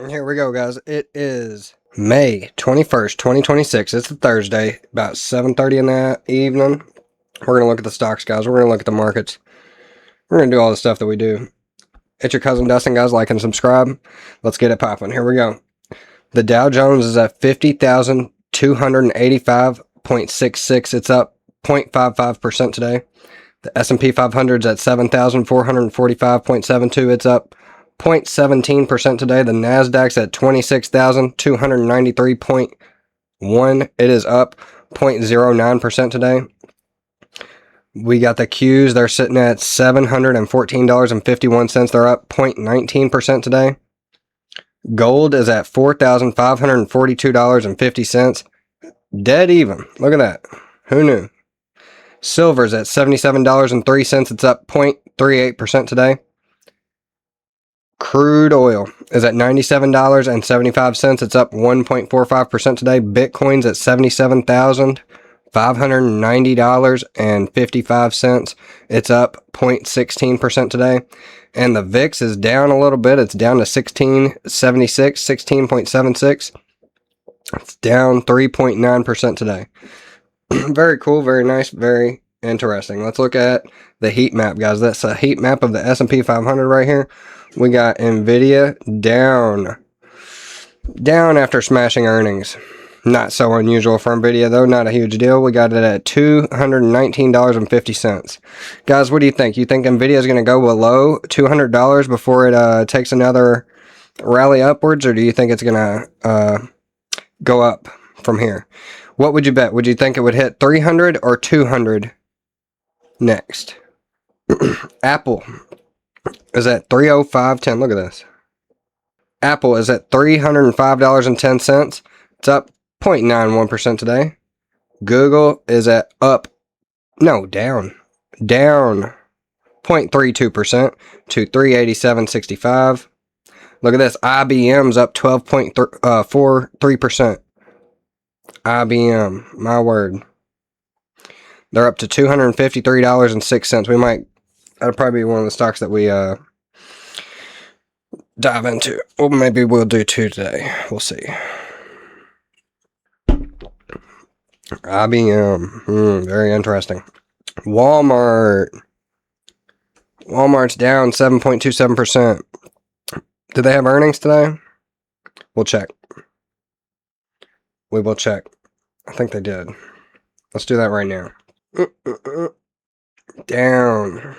Here we go, guys. It is May 21st, 2026. It's a Thursday, about 7:30 in the evening. We're going to look at the stocks, guys. We're going to look at the markets. We're going to do all the stuff that we do. It's your cousin Dustin, guys. Like and subscribe. Let's get it popping. Here we go. The Dow Jones is at 50,285.66. It's up 0.55% today. The S&P 500 is at 7,445.72. It's up 0.17% today. The Nasdaq's at 26,293.1. It is up 0.09% today. We got the Qs. They're sitting at $714.51. They're up 0.19% today. Gold is at $4,542.50. Dead even. Look at that. Who knew? Silver's at $77.03. It's up 0.38% today. Crude oil is at $97.75. It's up 1.45% today. Bitcoin's at $77,590.55. It's up 0.16% today. And the VIX is down a little bit. It's down to 16.76. It's down 3.9% today. Very cool, very nice, very interesting. Let's look at the heat map, guys. That's a heat map of the S&P 500 right here. We got Nvidia down after smashing earnings. Not so unusual for Nvidia, though. Not a huge deal. We got it at $219.50. Guys, what do you think? You think Nvidia is going to go below $200 before it takes another rally upwards, or do you think it's going to go up from here? What would you bet? Would you think it would hit 300 or 200 next? Apple is at $305.10. Look at this. Apple is at $305.10. It's up 0.91% today. Google is at down 0.32% to $387.65. Look at this. IBM's up 12.43%. IBM, my word. They're up to $253.06. That'll probably be one of the stocks that we dive into. Well, maybe we'll do two today. We'll see. IBM, very interesting. Walmart's down 7.27%. Did they have earnings today? We'll check. We will check. I think they did. Let's do that right now. Down.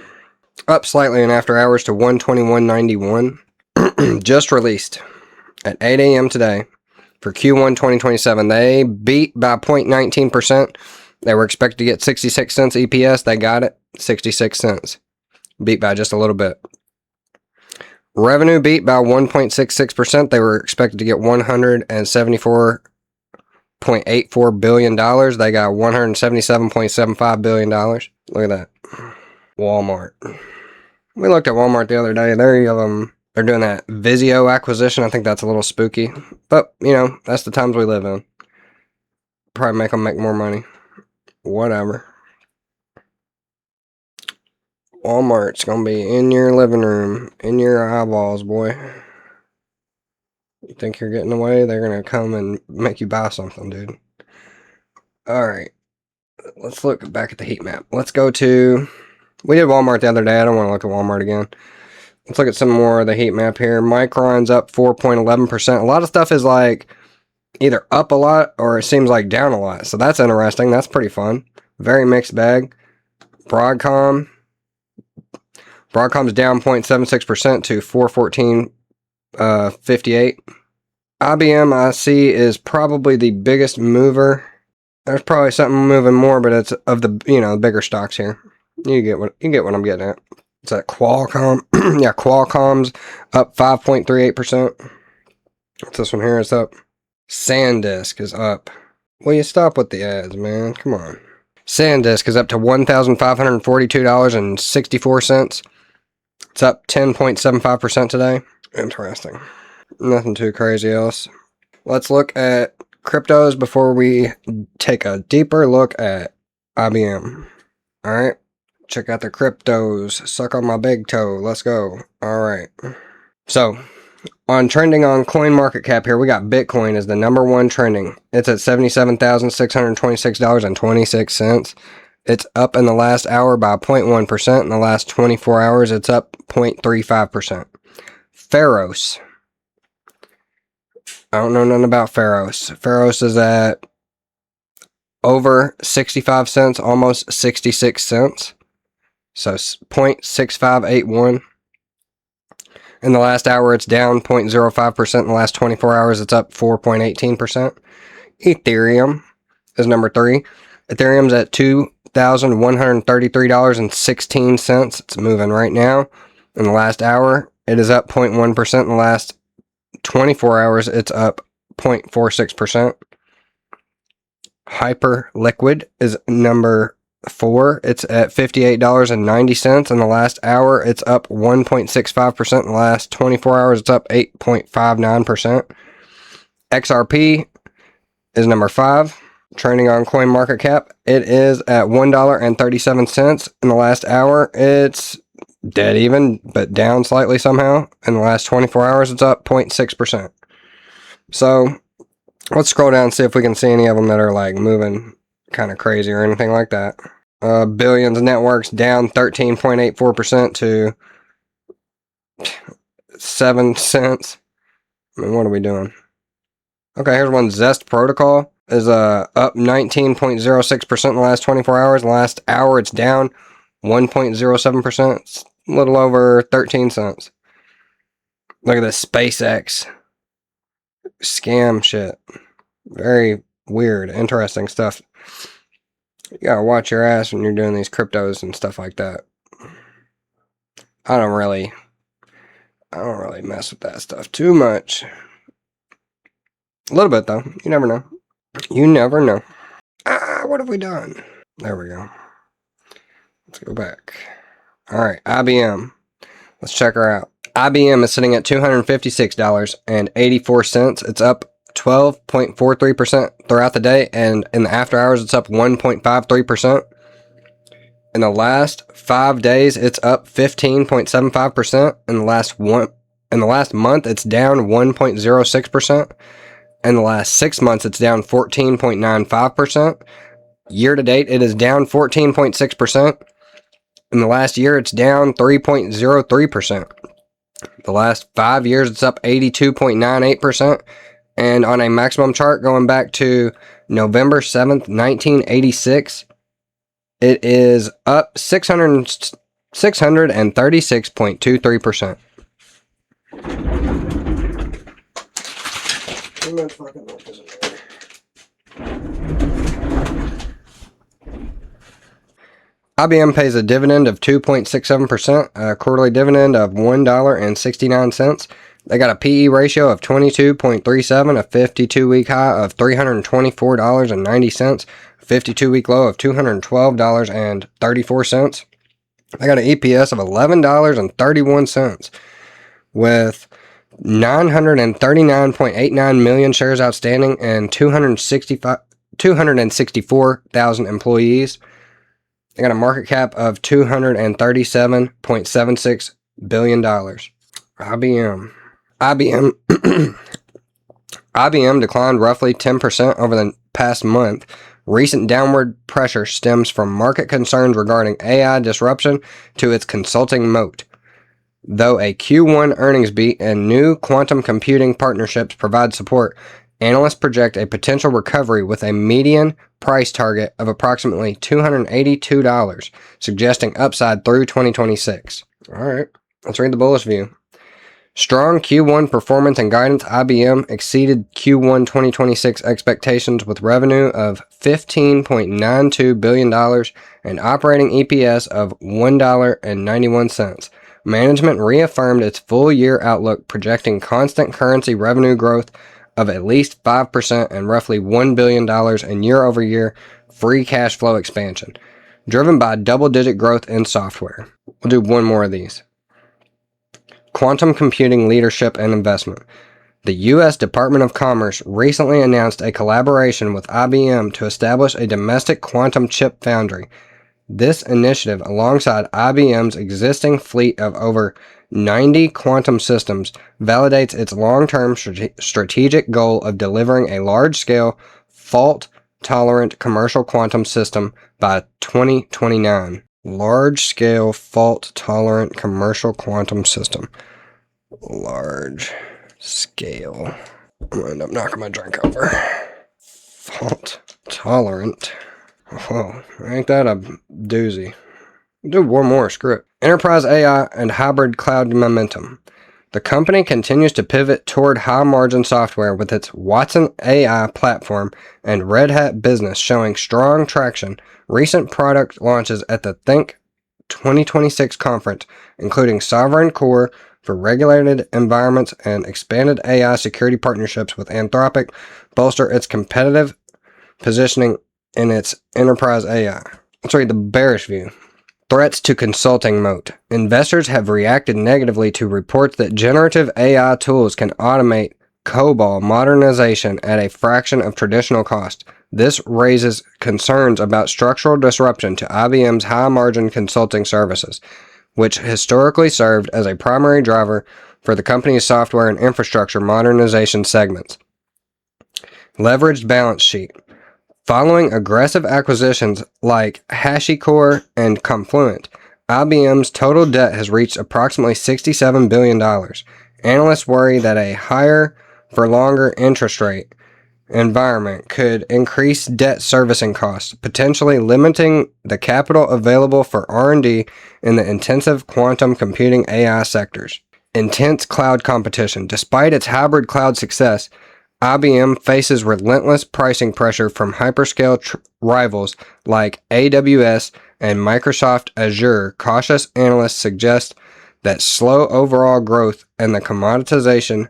Up slightly in after hours to 121.91. Just released at 8 a.m. today for Q1 2027. They beat by 0.19%. They were expected to get 66 cents EPS. They got it. 66 cents. Beat by just a little bit. Revenue beat by 1.66%. They were expected to get $174.84 billion. They got $177.75 billion. Look at that. Walmart. We looked at Walmart the other day. They're doing that Vizio acquisition. I think that's a little spooky. But, that's the times we live in. Probably make them make more money. Whatever. Walmart's going to be in your living room. In your eyeballs, boy. You think you're getting away? They're going to come and make you buy something, dude. Alright. Let's look back at the heat map. Let's go to... We did Walmart the other day. I don't want to look at Walmart again. Let's look at some more of the heat map here. Micron's up 4.11%. A lot of stuff is like either up a lot or it seems like down a lot. So that's interesting. That's pretty fun. Very mixed bag. Broadcom's down 0.76% to 414.58. IBM, I see, is probably the biggest mover. There's probably something moving more, but it's of the bigger stocks here. You get what I'm getting at. It's at Qualcomm. Yeah, Qualcomm's up 5.38%. What's this one here? It's up. SanDisk is up. Will you stop with the ads, man? Come on. SanDisk is up to $1,542.64. It's up 10.75% today. Interesting. Nothing too crazy else. Let's look at cryptos before we take a deeper look at IBM. Alright. Check out the cryptos. Suck on my big toe. Let's go. Alright. So, On trending on CoinMarketCap here, we got Bitcoin as the #1 trending. It's at $77,626.26. It's up in the last hour by 0.1%. In the last 24 hours, it's up 0.35%. Pharos. I don't know nothing about Pharos. Pharos is at over 65 cents, almost 66 cents. So 0.6581. In the last hour, it's down 0.05%. In the last 24 hours, it's up 4.18%. Ethereum is #3. Ethereum's at $2,133.16. It's moving right now. In the last hour, it is up 0.1%. In the last 24 hours, it's up 0.46%. Hyperliquid is #4. It's at $58.90. In the last hour, it's up 1.65%. In the last 24 hours, it's up 8.59%. XRP is #5. Trading on CoinMarketCap, it is at $1.37. In the last hour, it's dead even, but down slightly somehow. In the last 24 hours, it's up 0.6%. So let's scroll down and see if we can see any of them that are like moving kind of crazy or anything like that. Billions Networks down 13.84% to 7 cents. I mean, what are we doing? Okay, here's one. Zest Protocol is up 19.06% in the last 24 hours. In the last hour, it's down 1.07%. It's a little over 13 cents. Look at this SpaceX scam shit. Very weird, interesting stuff. You gotta watch your ass when you're doing these cryptos and stuff like that. I don't really mess with that stuff too much. A little bit though. You never know. You never know. What have we done? There we go. Let's go back. Alright, IBM. Let's check her out. IBM is sitting at $256.84. It's up 12.43% throughout the day, and in the after hours, it's up 1.53%. In the last 5 days, it's up 15.75%. In the last month, it's down 1.06%. In the last 6 months, it's down 14.95%. Year to date, it is down 14.6%. In the last year, it's down 3.03%. The last 5 years, it's up 82.98%. And on a maximum chart going back to November 7th, 1986, it is up 636.23%. IBM pays a dividend of 2.67%, a quarterly dividend of $1.69. They got a PE ratio of 22.37, a 52-week high of $324.90, a 52-week low of $212.34. They got an EPS of $11.31 with 939.89 million shares outstanding and 264,000 employees. They got a market cap of $237.76 billion. IBM. IBM declined roughly 10% over the past month. Recent downward pressure stems from market concerns regarding AI disruption to its consulting moat. Though a Q1 earnings beat and new quantum computing partnerships provide support, analysts project a potential recovery with a median price target of approximately $282, suggesting upside through 2026. All right, let's read the bullish view. Strong Q1 performance and guidance. IBM exceeded Q1 2026 expectations with revenue of $15.92 billion and operating EPS of $1.91. Management reaffirmed its full-year outlook, projecting constant currency revenue growth of at least 5% and roughly $1 billion in year-over-year free cash flow expansion, driven by double-digit growth in software. We'll do one more of these. Quantum computing leadership and investment. The U.S. Department of Commerce recently announced a collaboration with IBM to establish a domestic quantum chip foundry. This initiative, alongside IBM's existing fleet of over 90 quantum systems validates its long-term strategic goal of delivering a large-scale, fault-tolerant commercial quantum system by 2029. Large-scale, fault-tolerant commercial quantum system. Large-scale. I'm going to end up knocking my drink over. Fault-tolerant. Whoa, ain't that a doozy. Do one more script. Enterprise AI and hybrid cloud momentum. The company continues to pivot toward high-margin software with its Watson AI platform and Red Hat business showing strong traction. Recent product launches at the Think 2026 conference, including Sovereign Core for regulated environments and expanded AI security partnerships with Anthropic, bolster its competitive positioning in its enterprise AI. Let's read the bearish view. Threats to consulting moat. Investors have reacted negatively to reports that generative AI tools can automate COBOL modernization at a fraction of traditional cost. This raises concerns about structural disruption to IBM's high-margin consulting services, which historically served as a primary driver for the company's software and infrastructure modernization segments. Leveraged balance sheet. Following aggressive acquisitions like HashiCorp and Confluent, IBM's total debt has reached approximately $67 billion. Analysts worry that a higher for longer interest rate environment could increase debt servicing costs, potentially limiting the capital available for R&D in the intensive quantum computing AI sectors. Intense cloud competition. Despite its hybrid cloud success, IBM faces relentless pricing pressure from hyperscale rivals like AWS and Microsoft Azure. Cautious analysts suggest that slow overall growth and the commoditization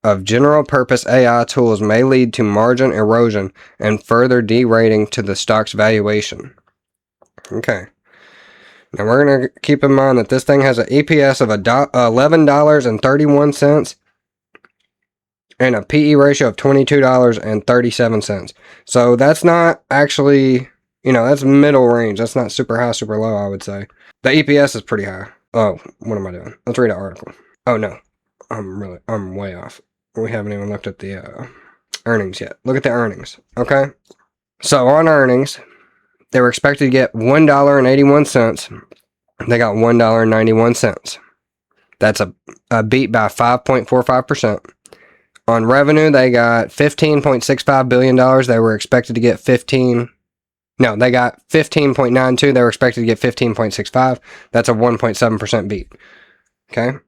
of general-purpose AI tools may lead to margin erosion and further derating to the stock's valuation. Okay. Now we're going to keep in mind that this thing has an EPS of $11.31 and a PE ratio of $22.37. So that's not actually, that's middle range. That's not super high, super low, I would say. The EPS is pretty high. Oh, what am I doing? Let's read an article. Oh, no. I'm way off. We haven't even looked at the earnings yet. Look at the earnings, okay? So on earnings, they were expected to get $1.81. They got $1.91. That's a beat by 5.45%. On revenue, they got $15.65 billion. They were expected to get they got 15.92. They were expected to get 15.65. That's a 1.7% beat. Okay.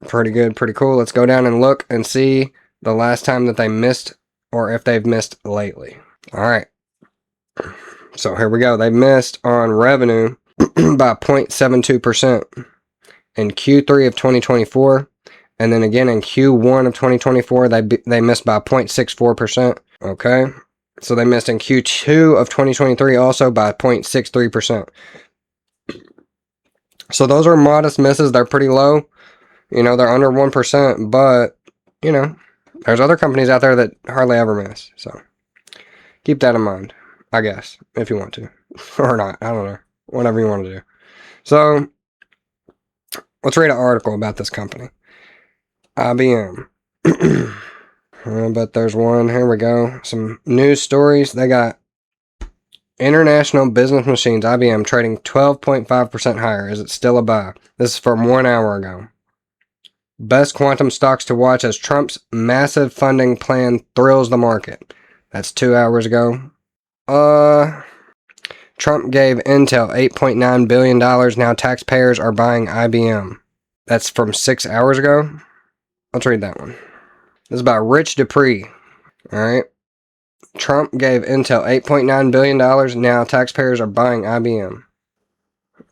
Pretty good, pretty cool. Let's go down and look and see the last time that they missed or if they've missed lately. All right. So here we go. They missed on revenue by 0.72% in Q3 of 2024. And then again in Q1 of 2024, they missed by 0.64%. Okay. So they missed in Q2 of 2023 also by 0.63%. So those are modest misses. They're pretty low. They're under 1%, but, there's other companies out there that hardly ever miss. So keep that in mind, I guess, if you want to. Or not. I don't know. Whatever you want to do. So let's read an article about this company. IBM. But there's one. Here we go. Some news stories. They got International Business Machines, IBM, trading 12.5% higher. Is it still a buy? This is from 1 hour ago. Best quantum stocks to watch as Trump's massive funding plan thrills the market. That's 2 hours ago. Trump gave Intel $8.9 billion. Now taxpayers are buying IBM. That's from 6 hours ago. Let's read that one. This is by Rich Dupree. Alright. Trump gave Intel $8.9 billion. Now taxpayers are buying IBM.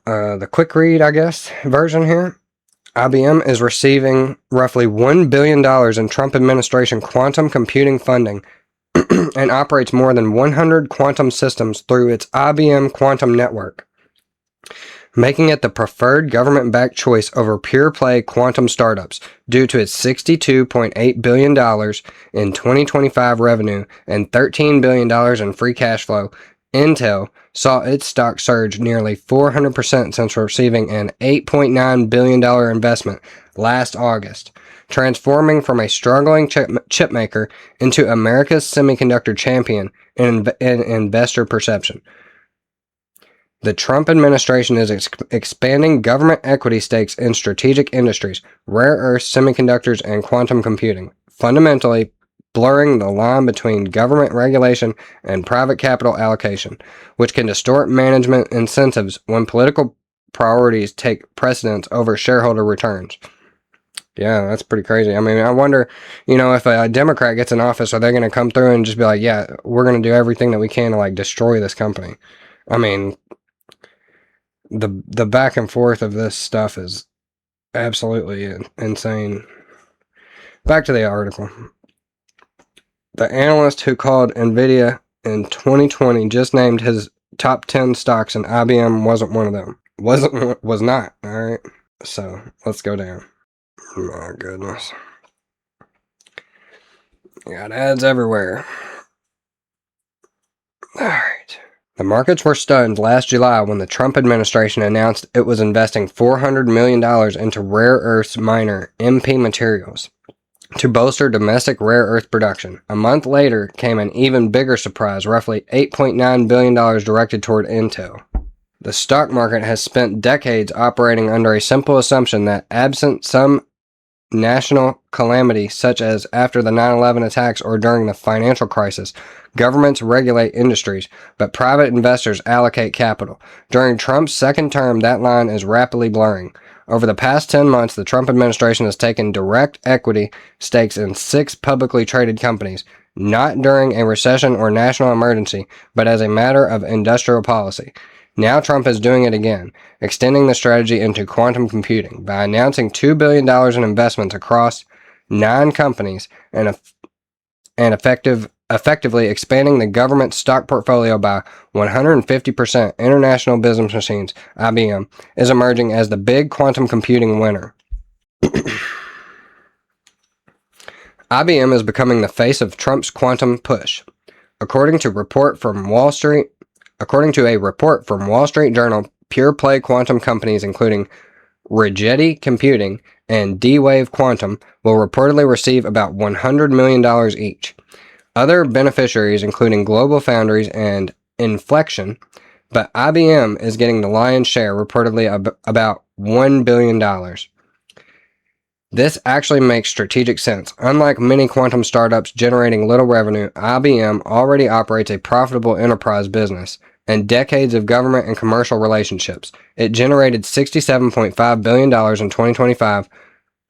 The quick read, I guess, version here. IBM is receiving roughly $1 billion in Trump administration quantum computing funding and operates more than 100 quantum systems through its IBM Quantum Network, making it the preferred government-backed choice over pure-play quantum startups due to its $62.8 billion in 2025 revenue and $13 billion in free cash flow. Intel saw its stock surge nearly 400% since receiving an $8.9 billion investment last August, transforming from a struggling chip maker into America's semiconductor champion in investor perception. The Trump administration is expanding government equity stakes in strategic industries, rare earths, semiconductors, and quantum computing, fundamentally blurring the line between government regulation and private capital allocation, which can distort management incentives when political priorities take precedence over shareholder returns. Yeah, that's pretty crazy. I mean, I wonder, if a Democrat gets in office, are they going to come through and just be like, yeah, we're going to do everything that we can to, destroy this company? I mean, the back and forth of this stuff is absolutely insane. Back to the article. The analyst who called NVIDIA in 2020 just named his top 10 stocks, and IBM wasn't one of them. Was not, alright? So, let's go down. My goodness. Got ads everywhere. Alright. The markets were stunned last July when the Trump administration announced it was investing $400 million into rare earths miner MP Materials to bolster domestic rare earth production. A month later came an even bigger surprise, roughly $8.9 billion directed toward Intel. The stock market has spent decades operating under a simple assumption that absent some national calamity, such as after the 9/11 attacks or during the financial crisis, governments regulate industries, but private investors allocate capital. During Trump's second term, that line is rapidly blurring. Over the past 10 months, the Trump administration has taken direct equity stakes in 6 publicly traded companies, not during a recession or national emergency, but as a matter of industrial policy. Now Trump is doing it again, extending the strategy into quantum computing by announcing $2 billion in investments across 9 companies and effectively expanding the government stock portfolio by 150%. International Business Machines, IBM, is emerging as the big quantum computing winner. IBM is becoming the face of Trump's quantum push. According to a report from Wall Street Journal, pure-play quantum companies including Rigetti Computing and D-Wave Quantum will reportedly receive about $100 million each. Other beneficiaries including Global Foundries and Inflection, but IBM is getting the lion's share, reportedly about $1 billion. This actually makes strategic sense. Unlike many quantum startups generating little revenue, IBM already operates a profitable enterprise business and decades of government and commercial relationships. It generated $67.5 billion in 2025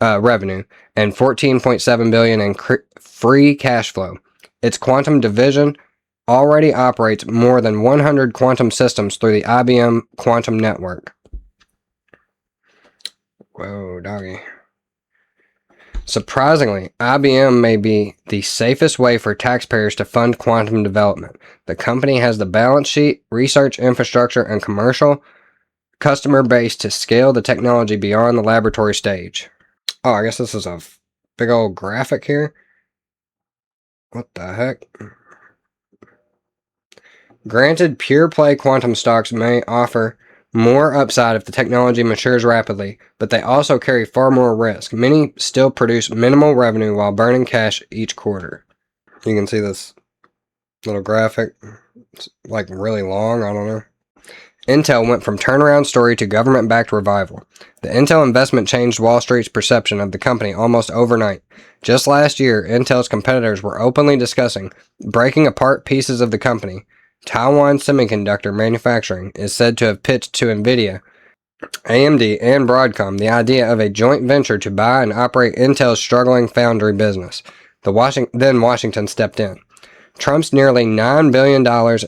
revenue and $14.7 billion in free cash flow. Its quantum division already operates more than 100 quantum systems through the IBM Quantum Network. Whoa, doggy. Surprisingly, IBM may be the safest way for taxpayers to fund quantum development. The company has the balance sheet, research infrastructure, and commercial customer base to scale the technology beyond the laboratory stage. Oh, I guess this is a big old graphic here. What the heck? Granted, pure-play quantum stocks may offer more upside if the technology matures rapidly, but they also carry far more risk. Many still produce minimal revenue while burning cash each quarter. You can see this little graphic. It's really long, I don't know. Intel went from turnaround story to government-backed revival. The Intel investment changed Wall Street's perception of the company almost overnight. Just last year, Intel's competitors were openly discussing breaking apart pieces of the company. Taiwan Semiconductor Manufacturing is said to have pitched to NVIDIA, AMD, and Broadcom the idea of a joint venture to buy and operate Intel's struggling foundry business. Then Washington stepped in. Trump's nearly $9 billion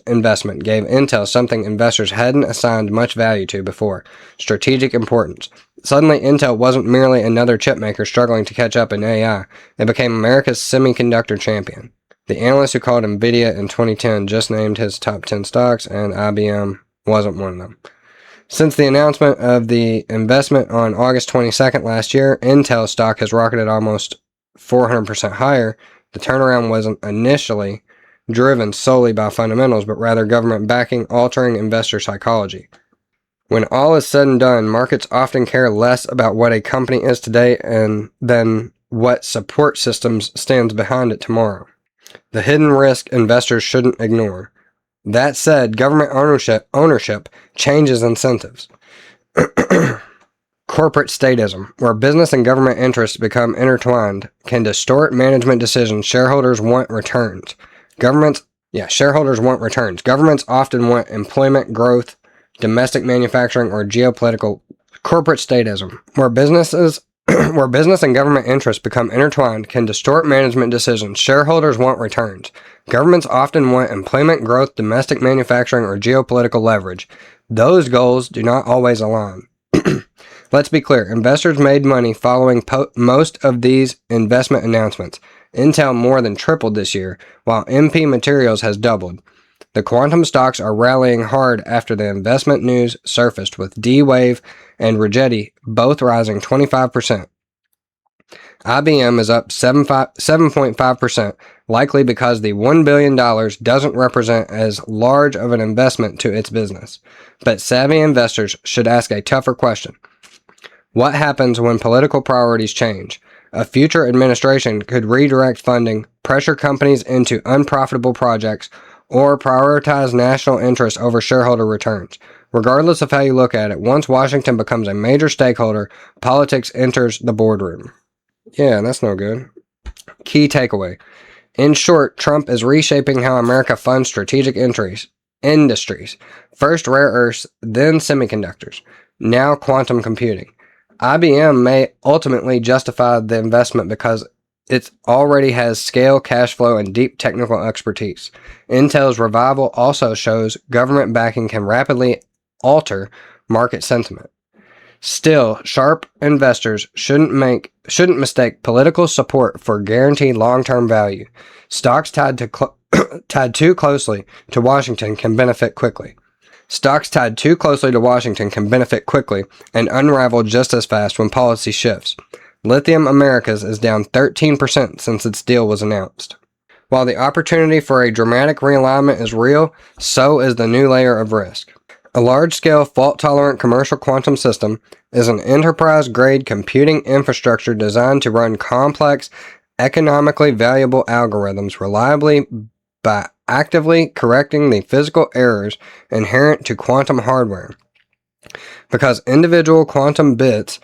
investment gave Intel something investors hadn't assigned much value to before: strategic importance. Suddenly, Intel wasn't merely another chipmaker struggling to catch up in AI. It became America's semiconductor champion. The analyst who called NVIDIA in 2010 just named his top 10 stocks, and IBM wasn't one of them. Since the announcement of the investment on August 22nd last year, Intel stock has rocketed almost 400% higher. The turnaround wasn't initially driven solely by fundamentals, but rather government backing, altering investor psychology. When all is said and done, markets often care less about what a company is today than what support systems stands behind it tomorrow. The hidden risk investors shouldn't ignore. That said, government ownership changes incentives. Corporate statism, where business and government interests become intertwined, can distort management decisions. Shareholders want returns. Shareholders want returns. Governments often want employment growth, domestic manufacturing, or geopolitical. Corporate statism, where business and government interests become intertwined, can distort management decisions. Shareholders want returns. Governments often want employment growth, domestic manufacturing, or geopolitical leverage. Those goals do not always align. Let's be clear. Investors made money following most of these investment announcements. Intel more than tripled this year, while MP Materials has doubled. The quantum stocks are rallying hard after the investment news surfaced, with D-Wave and Rigetti both rising 25%. IBM is up 7.5%, likely because the $1 billion doesn't represent as large of an investment to its business. But savvy investors should ask a tougher question. What happens when political priorities change? A future administration could redirect funding, pressure companies into unprofitable projects, or prioritize national interests over shareholder returns. Regardless of how you look at it, once Washington becomes a major stakeholder, politics enters the boardroom. Yeah, that's no good. Key takeaway. In short, Trump is reshaping how America funds strategic industries. First rare earths, then semiconductors, now quantum computing. IBM may ultimately justify the investment because it already has scale, cash flow, and deep technical expertise. Intel's revival also shows government backing can rapidly alter market sentiment. Still, sharp investors shouldn't mistake political support for guaranteed long-term value. Stocks tied too closely to Washington can benefit quickly. And unravel just as fast when policy shifts. Lithium Americas is down 13% since its deal was announced. While the opportunity for a dramatic realignment is real, so is the new layer of risk. A large-scale, fault-tolerant commercial quantum system is an enterprise-grade computing infrastructure designed to run complex, economically valuable algorithms reliably by actively correcting the physical errors inherent to quantum hardware. Because individual quantum qubits,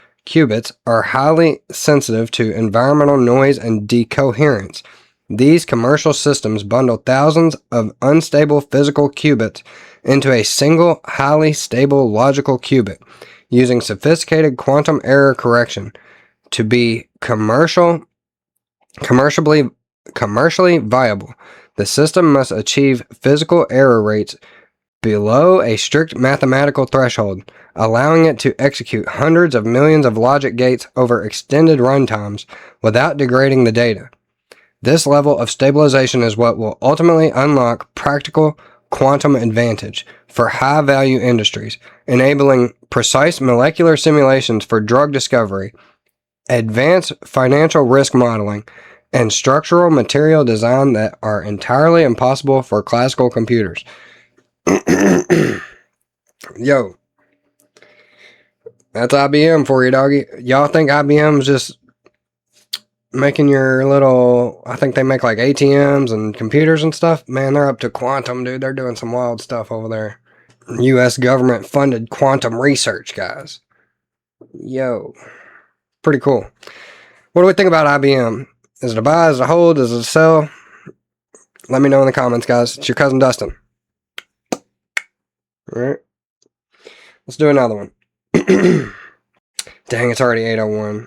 are highly sensitive to environmental noise and decoherence, these commercial systems bundle thousands of unstable physical qubits into a single, highly stable logical qubit, using sophisticated quantum error correction to be commercially viable. The system must achieve physical error rates below a strict mathematical threshold, allowing it to execute hundreds of millions of logic gates over extended runtimes without degrading the data. This level of stabilization is what will ultimately unlock practical quantum advantage for high-value industries, enabling precise molecular simulations for drug discovery, advanced financial risk modeling, and structural material design that are entirely impossible for classical computers. Yo, that's IBM for you, doggy. Y'all think IBM's just making your little, I think they make like ATMs and computers and stuff? Man, they're up to quantum, dude. They're doing some wild stuff over there. U.S. government funded quantum research, guys. Yo, pretty cool. What do we think about IBM? Is it a buy? Is it a hold? Is it a sell? Let me know in the comments, guys. It's your cousin Dustin. Alright. Let's do another one. Dang, it's already 8:01.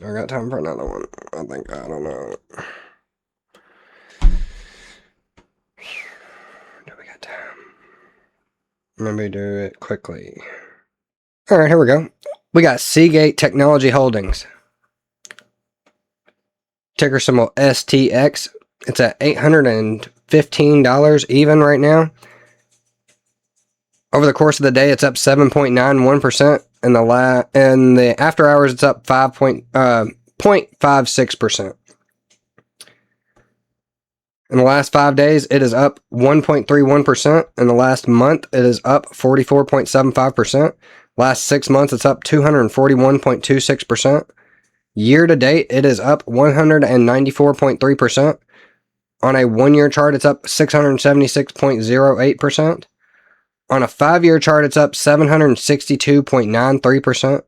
I got time for another one. I don't know. Do we got time? Maybe do it quickly. Alright, here we go. We got Seagate Technology Holdings. Ticker symbol STX. It's at $815 even right now. Over the course of the day, it's up 7.91%. In the after hours, it's up 0.56%. In the last 5 days, it is up 1.31%. In the last month, it is up 44.75%. Last 6 months, it's up 241.26%. Year to date, it is up 194.3%. On a 1-year chart, it's up 676.08%. On a 5-year chart, it's up 762.93%.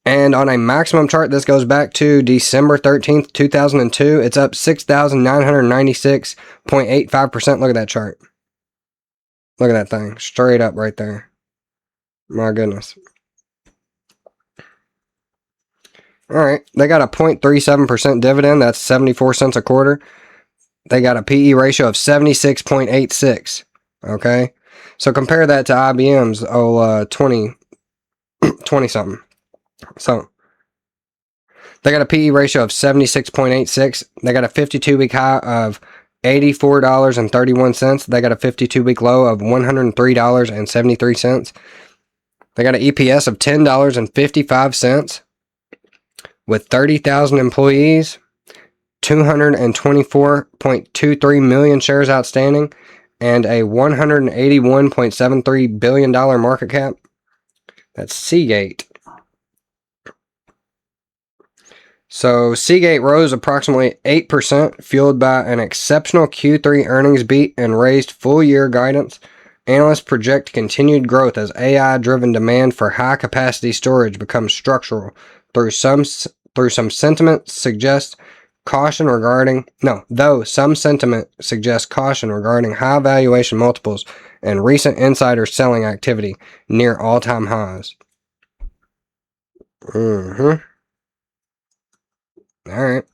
And on a maximum chart, this goes back to December 13th, 2002. It's up 6,996.85%. Look at that chart. Look at that thing. Straight up right there. My goodness. Alright. They got a 0.37% dividend. That's 74 cents a quarter. They got a PE ratio of 76.86. Okay. So compare that to IBM's 20 something. So they got a PE ratio of 76.86. They got a 52-week high of $84.31. They got a 52-week low of $103.73. They got an EPS of $10.55 with 30,000 employees, 224.23 million shares outstanding, and a $181.73 billion market cap. That's Seagate. So Seagate rose approximately 8%, fueled by an exceptional Q3 earnings beat and raised full-year guidance. Analysts project continued growth as AI-driven demand for high-capacity storage becomes structural. Though some sentiment suggests caution regarding high valuation multiples and recent insider selling activity near all-time highs. Alright.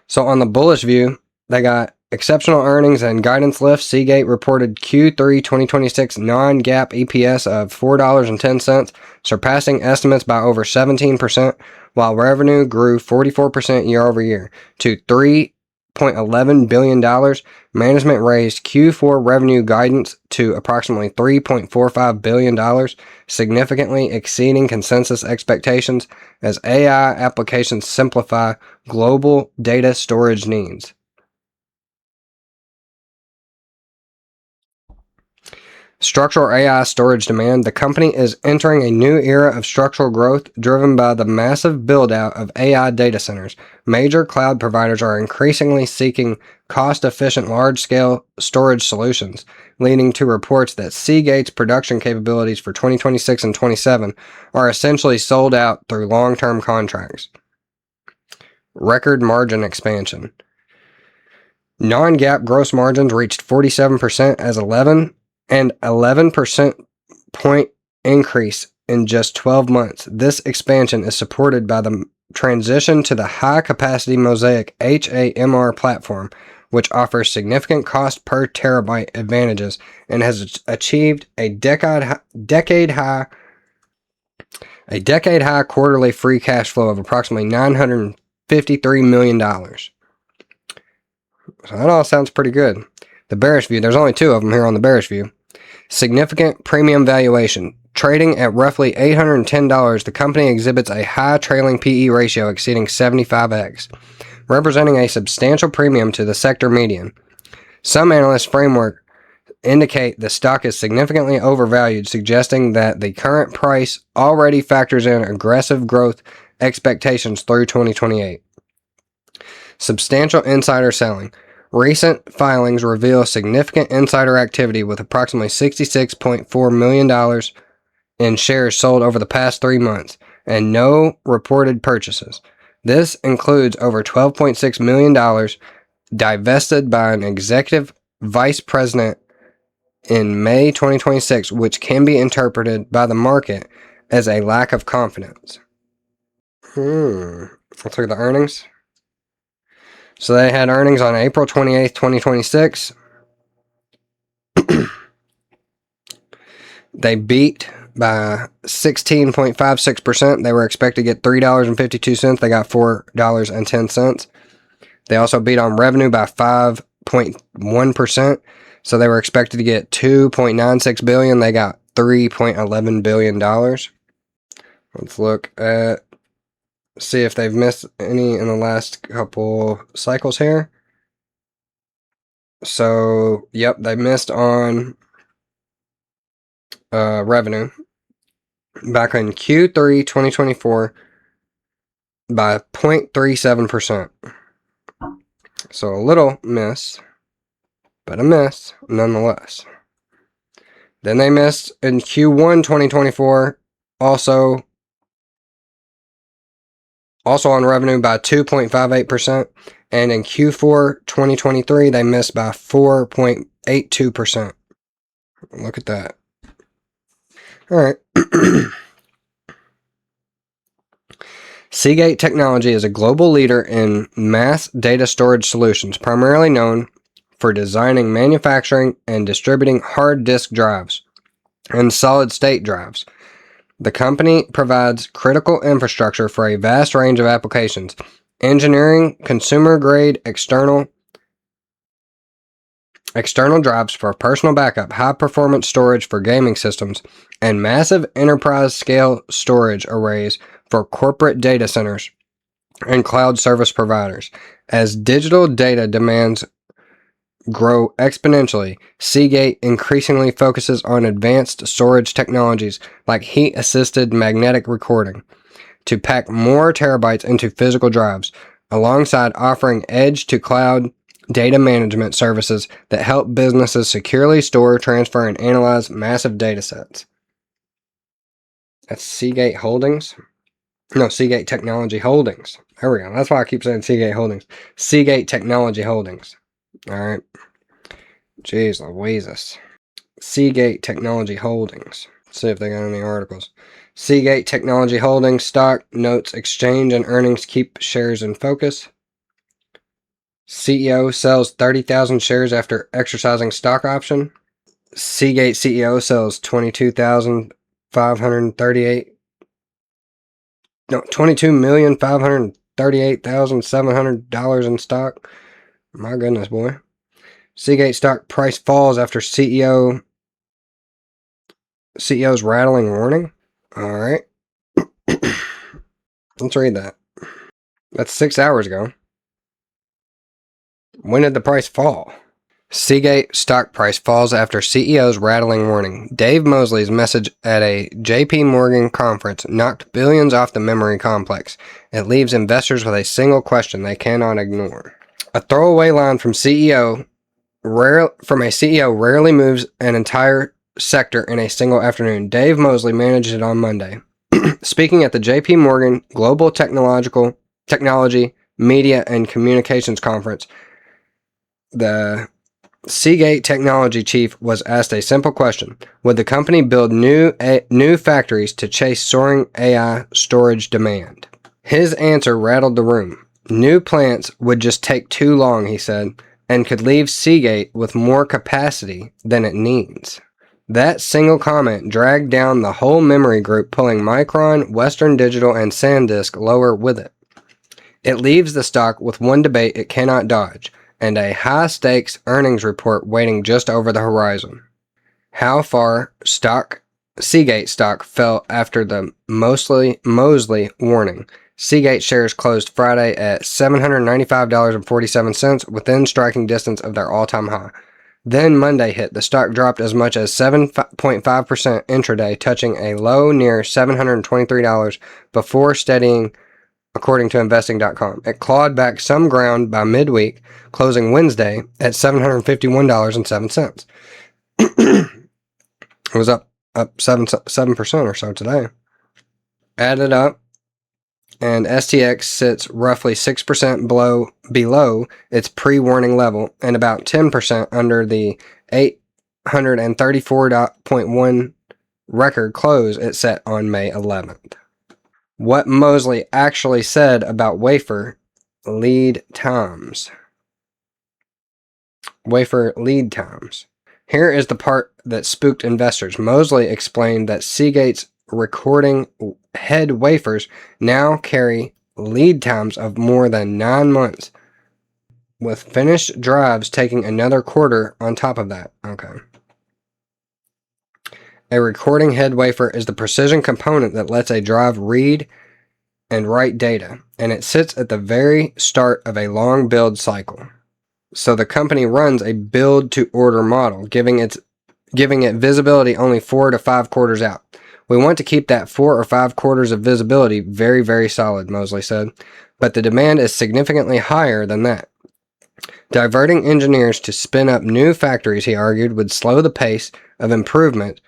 So on the bullish view, they got exceptional earnings and guidance lift. Seagate reported Q3 2026 non-GAAP EPS of $4.10, surpassing estimates by over 17%, while revenue grew 44% year over year to $3.11 billion. Management raised Q4 revenue guidance to approximately $3.45 billion, significantly exceeding consensus expectations as AI applications simplify global data storage needs. Structural AI storage demand. The company is entering a new era of structural growth driven by the massive build-out of AI data centers. Major cloud providers are increasingly seeking cost-efficient large-scale storage solutions, leading to reports that Seagate's production capabilities for 2026 and 2027 are essentially sold out through long-term contracts. Record margin expansion. Non-GAAP gross margins reached 47% as 11% point increase in just 12 months. This expansion is supported by the transition to the high-capacity Mosaic HAMR platform, which offers significant cost per terabyte advantages and has achieved a decade high quarterly free cash flow of approximately $953 million. So that all sounds pretty good. The bearish view, there's only 2 of them here on the bearish view. Significant premium valuation. Trading at roughly $810, the company exhibits a high trailing PE ratio exceeding 75x, representing a substantial premium to the sector median. Some analyst framework indicate the stock is significantly overvalued, suggesting that the current price already factors in aggressive growth expectations through 2028. Substantial insider selling. Recent filings reveal significant insider activity with approximately $66.4 million in shares sold over the past 3 months and no reported purchases. This includes over $12.6 million divested by an executive vice president in May 2026, which can be interpreted by the market as a lack of confidence. Let's look at the earnings. So they had earnings on April 28th, 2026. They beat by 16.56%. They were expected to get $3.52. They got $4.10. They also beat on revenue by 5.1%. So they were expected to get $2.96 billion. They got $3.11 billion. Let's look at see if they've missed any in the last couple cycles here. So, yep, they missed on revenue back in Q3 2024 by 0.37%. So a little miss, but a miss nonetheless. Then they missed in Q1 2024, also on revenue by 2.58%, and in Q4 2023 they missed by 4.82%. Look at that. All right. Seagate Technology is a global leader in mass data storage solutions, primarily known for designing, manufacturing, and distributing hard disk drives and solid-state drives. The company provides critical infrastructure for a vast range of applications, engineering consumer-grade external drives for personal backup, high-performance storage for gaming systems, and massive enterprise-scale storage arrays for corporate data centers and cloud service providers. As digital data demands grow exponentially, Seagate increasingly focuses on advanced storage technologies like heat-assisted magnetic recording to pack more terabytes into physical drives, alongside offering edge-to-cloud data management services that help businesses securely store, transfer, and analyze massive data sets. That's Seagate Holdings. No, Seagate Technology Holdings. There we go. That's why I keep saying Seagate Holdings. Seagate Technology Holdings. All right. Jeez Louises. Seagate Technology Holdings. Let's see if they got any articles. Seagate Technology Holdings stock notes exchange and earnings keep shares in focus. CEO sells 30,000 shares after exercising stock option. Seagate CEO sells 22,538,700 in stock. My goodness, boy. Seagate stock price falls after CEO's rattling warning. All right. Let's read that. That's 6 hours ago. When did the price fall? Seagate stock price falls after CEO's rattling warning. Dave Mosley's message at a JP Morgan conference knocked billions off the memory complex. It leaves investors with a single question they cannot ignore. A throwaway line from a CEO rarely moves an entire sector in a single afternoon. Dave Mosley managed it on Monday. Speaking at the JP Morgan Global Technology, Media, and Communications Conference, the Seagate Technology chief was asked a simple question: would the company build new factories to chase soaring AI storage demand? His answer rattled the room. New plants would just take too long, he said, and could leave Seagate with more capacity than it needs. That single comment dragged down the whole memory group, pulling Micron, Western Digital, and SanDisk lower with it. It leaves the stock with one debate it cannot dodge, and a high-stakes earnings report waiting just over the horizon. How far Seagate stock fell after the Mosley warning. Seagate shares closed Friday at $795.47, within striking distance of their all-time high. Then Monday hit. The stock dropped as much as 7.5% intraday, touching a low near $723 before steadying, according to investing.com. It clawed back some ground by midweek, closing Wednesday at $751.07. It was up 7% or so today. Added up, and STX sits roughly 6% below its pre-warning level and about 10% under the 834.1 record close it set on May 11th. What Mosley actually said about wafer lead times. Here is the part that spooked investors. Mosley explained that Seagate's recording head wafers now carry lead times of more than 9 months, with finished drives taking another quarter on top of that. Okay. A recording head wafer is the precision component that lets a drive read and write data, and it sits at the very start of a long build cycle. So the company runs a build-to-order model, giving it visibility only 4 to 5 quarters out. We want to keep that 4 or 5 quarters of visibility very, very solid, Mosley said, but the demand is significantly higher than that. Diverting engineers to spin up new factories, he argued, would slow the pace of improvement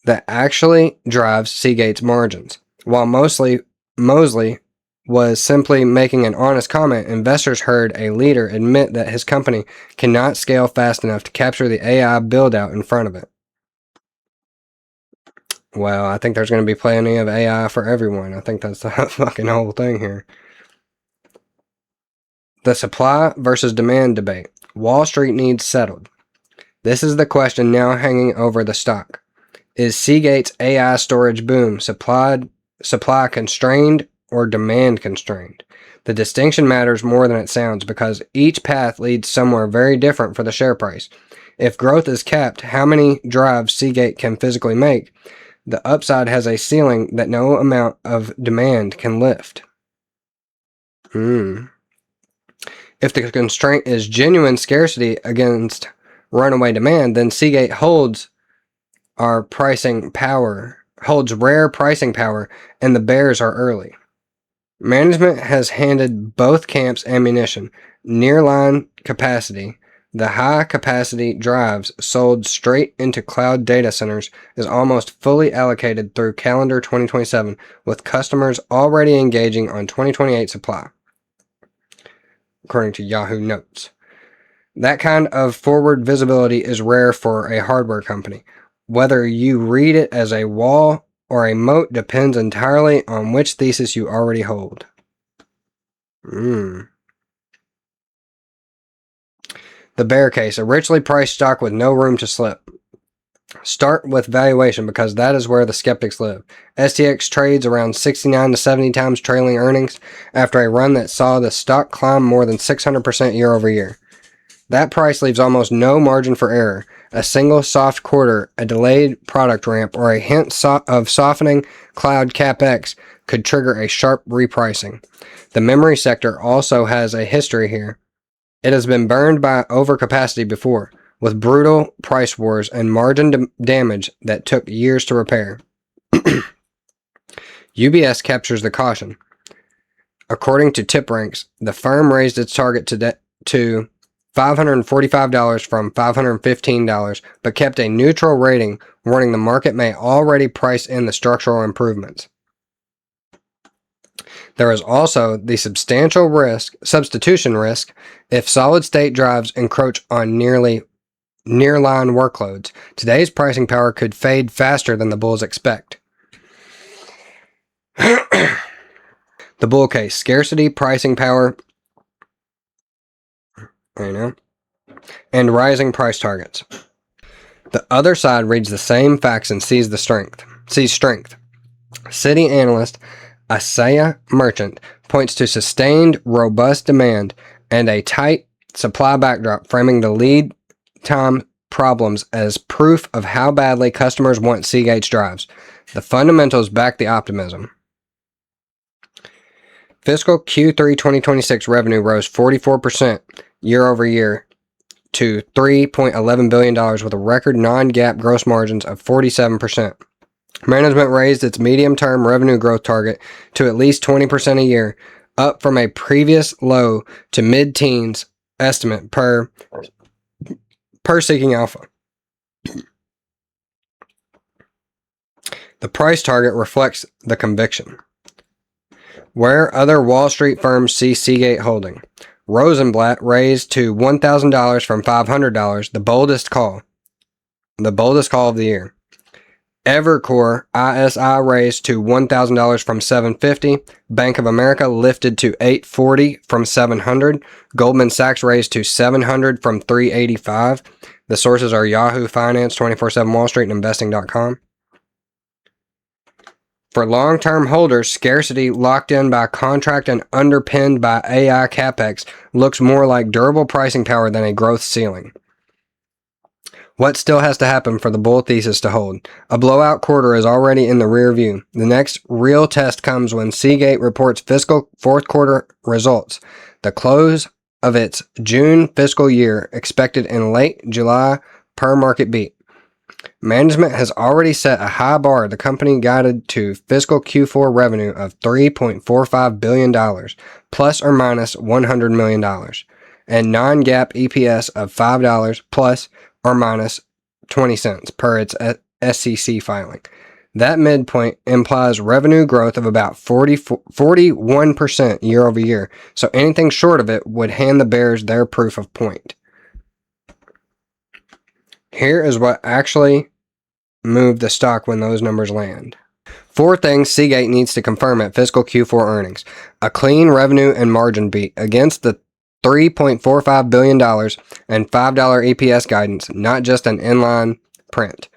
that actually drives Seagate's margins. While Mosley was simply making an honest comment, investors heard a leader admit that his company cannot scale fast enough to capture the AI build-out in front of it. Well, I think there's going to be plenty of AI for everyone. I think that's the fucking whole thing here. The supply versus demand debate. Wall Street needs settled. This is the question now hanging over the stock. Is Seagate's AI storage boom supply constrained or demand constrained? The distinction matters more than it sounds because each path leads somewhere very different for the share price. If growth is capped, how many drives Seagate can physically make, the upside has a ceiling that no amount of demand can lift. If the constraint is genuine scarcity against runaway demand, then Seagate holds rare pricing power, and the bears are early. Management has handed both camps ammunition. Nearline capacity, the high-capacity drives sold straight into cloud data centers, is almost fully allocated through calendar 2027, with customers already engaging on 2028 supply, according to Yahoo Notes. That kind of forward visibility is rare for a hardware company. Whether you read it as a wall or a moat depends entirely on which thesis you already hold. The bear case, a richly priced stock with no room to slip. Start with valuation because that is where the skeptics live. STX trades around 69 to 70 times trailing earnings after a run that saw the stock climb more than 600% year over year. That price leaves almost no margin for error. A single soft quarter, a delayed product ramp, or a hint of softening cloud capex could trigger a sharp repricing. The memory sector also has a history here. It has been burned by overcapacity before, with brutal price wars and margin damage that took years to repair. UBS captures the caution. According to TipRanks, the firm raised its target to $545 from $515, but kept a neutral rating, warning the market may already price in the structural improvements. There is also the substitution risk, if solid-state drives encroach on nearline workloads. Today's pricing power could fade faster than the bulls expect. The bull case, scarcity, pricing power, and rising price targets. The other side reads the same facts and sees strength. Citi analyst Asaya Merchant points to sustained, robust demand and a tight supply backdrop, framing the lead time problems as proof of how badly customers want Seagate's drives. The fundamentals back the optimism. Fiscal Q3 2026 revenue rose 44% year over year to $3.11 billion with a record non-GAAP gross margins of 47%. Management raised its medium-term revenue growth target to at least 20% a year, up from a previous low to mid-teens estimate per Seeking Alpha. The price target reflects the conviction. Where other Wall Street firms see Seagate holding. Rosenblatt raised to $1,000 from $500, the boldest call of the year. Evercore ISI raised to $1,000 from $750. Bank of America lifted to $840 from $700. Goldman Sachs raised to $700 from $385. The sources are Yahoo Finance, 24/7 Wall Street, and Investing.com. For long-term holders, scarcity locked in by contract and underpinned by AI capex looks more like durable pricing power than a growth ceiling. What still has to happen for the bull thesis to hold? A blowout quarter is already in the rear view. The next real test comes when Seagate reports fiscal fourth quarter results. The close of its June fiscal year expected in late July per market beat. Management has already set a high bar. The company guided to fiscal Q4 revenue of $3.45 billion, plus or minus $100 million, and non-GAAP EPS of $5 plus or minus 20 cents per its SEC filing. That midpoint implies revenue growth of about 41% year over year, so anything short of it would hand the bears their proof of point. Here is what actually moved the stock when those numbers land. 4 things Seagate needs to confirm at fiscal Q4 earnings. A clean revenue and margin beat against the $3.45 billion and $5 EPS guidance, not just an inline print.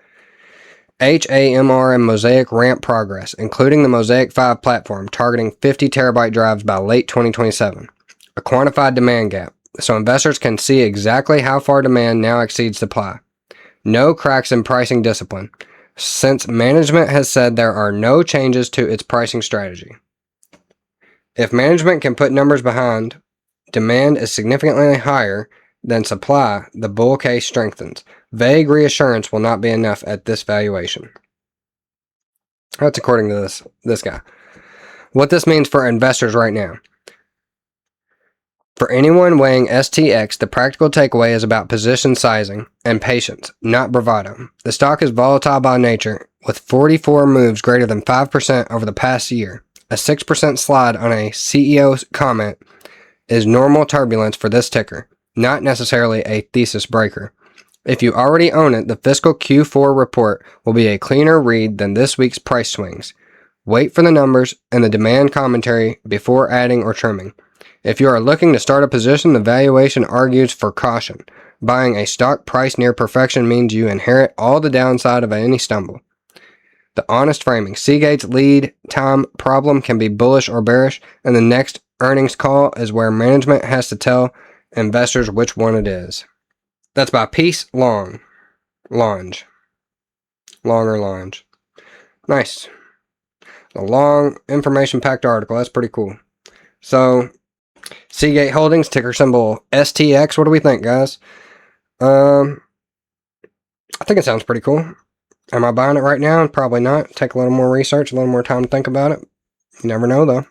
HAMR and Mosaic ramp progress, including the Mosaic 5 platform, targeting 50 terabyte drives by late 2027. A quantified demand gap, so investors can see exactly how far demand now exceeds supply. No cracks in pricing discipline, since management has said there are no changes to its pricing strategy. If management can put numbers behind demand is significantly higher than supply, the bull case strengthens. Vague reassurance will not be enough at this valuation. That's according to this guy. What this means for investors right now. For anyone weighing STX, the practical takeaway is about position sizing and patience, not bravado. The stock is volatile by nature, with 44 moves greater than 5% over the past year. A 6% slide on a CEO comment is normal turbulence for this ticker, not necessarily a thesis breaker. If you already own it, the fiscal Q4 report will be a cleaner read than this week's price swings. Wait for the numbers and the demand commentary before adding or trimming. If you are looking to start a position, the valuation argues for caution. Buying a stock priced near perfection means you inherit all the downside of any stumble. The honest framing. Seagate's lead time problem can be bullish or bearish, and the next earnings call is where management has to tell investors which one it is. That's by Peace Long. Longe. Longer Longe. Nice. A long information-packed article. That's pretty cool. So, Seagate Holdings, ticker symbol STX. What do we think, guys? I think it sounds pretty cool. Am I buying it right now? Probably not. Take a little more research, a little more time to think about it. You never know, though.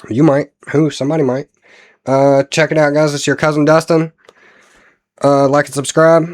You might. Somebody might. Check it out, guys. It's your cousin Dustin. Like and subscribe.